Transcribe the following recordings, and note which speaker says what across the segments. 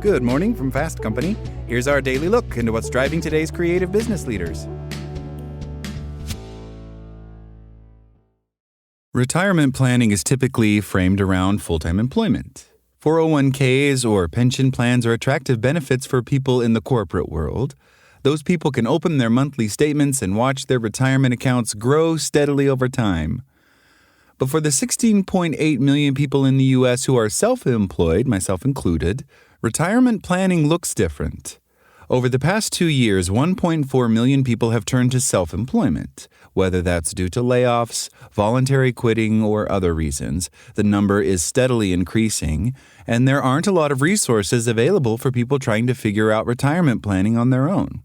Speaker 1: Good morning from Fast Company. Here's our daily look into what's driving today's creative business leaders. Retirement planning is typically framed around full-time employment. 401ks or pension plans are attractive benefits for people in the corporate world. Those people can open their monthly statements and watch their retirement accounts grow steadily over time. But for the 16.8 million people in the U.S. who are self-employed, myself included, retirement planning looks different. Over the past 2 years, 1.4 million people have turned to self-employment. Whether that's due to layoffs, voluntary quitting, or other reasons, the number is steadily increasing, and there aren't a lot of resources available for people trying to figure out retirement planning on their own.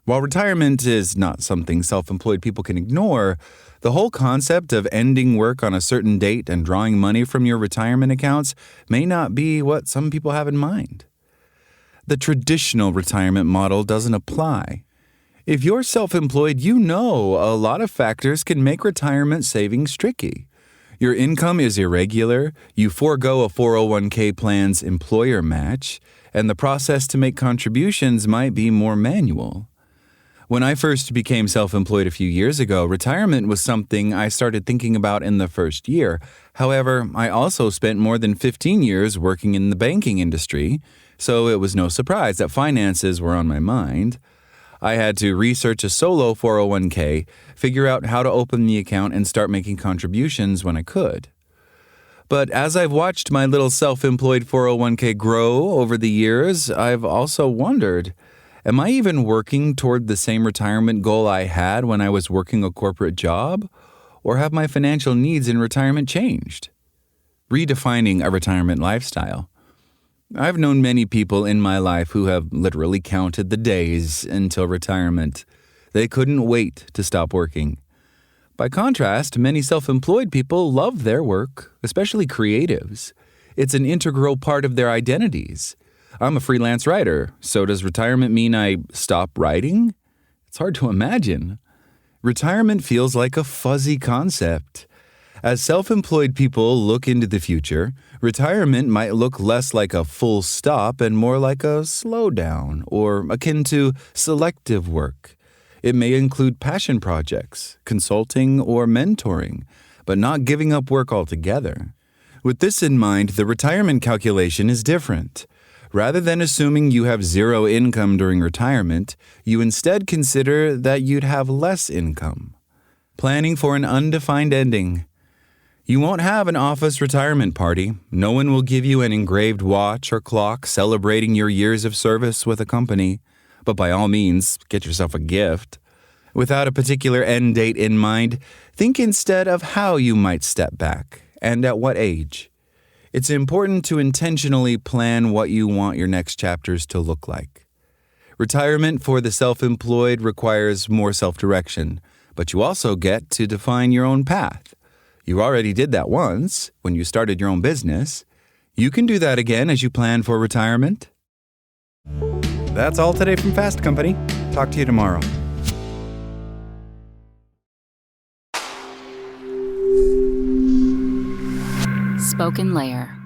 Speaker 1: While retirement is not something self-employed people can ignore, the whole concept of ending work on a certain date and drawing money from your retirement accounts may not be what some people have in mind. The traditional retirement model doesn't apply. If you're self-employed, you know a lot of factors can make retirement savings tricky. Your income is irregular, you forego a 401k plan's employer match, and the process to make contributions might be more manual. When I first became self-employed a few years ago, retirement was something I started thinking about in the first year. However, I also spent more than 15 years working in the banking industry, so it was no surprise that finances were on my mind. I had to research a solo 401k, figure out how to open the account, and start making contributions when I could. But as I've watched my little self-employed 401k grow over the years, I've also wondered, am I even working toward the same retirement goal I had when I was working a corporate job? Or have my financial needs in retirement changed? Redefining a retirement lifestyle. I've known many people in my life who have literally counted the days until retirement. They couldn't wait to stop working. By contrast, many self-employed people love their work, especially creatives. It's an integral part of their identities. I'm a freelance writer, so does retirement mean I stop writing? It's hard to imagine. Retirement feels like a fuzzy concept. As self-employed people look into the future, retirement might look less like a full stop and more like a slowdown, or akin to selective work. It may include passion projects, consulting, or mentoring, but not giving up work altogether. With this in mind, the retirement calculation is different. Rather than assuming you have zero income during retirement, you instead consider that you'd have less income. Planning for an undefined ending. You won't have an office retirement party. No one will give you an engraved watch or clock celebrating your years of service with a company. But by all means, get yourself a gift. Without a particular end date in mind, think instead of how you might step back and at what age. It's important to intentionally plan what you want your next chapters to look like. Retirement for the self-employed requires more self-direction, but you also get to define your own path. You already did that once, when you started your own business. You can do that again as you plan for retirement. That's all today from Fast Company. Talk to you tomorrow.
Speaker 2: SpokenLayer.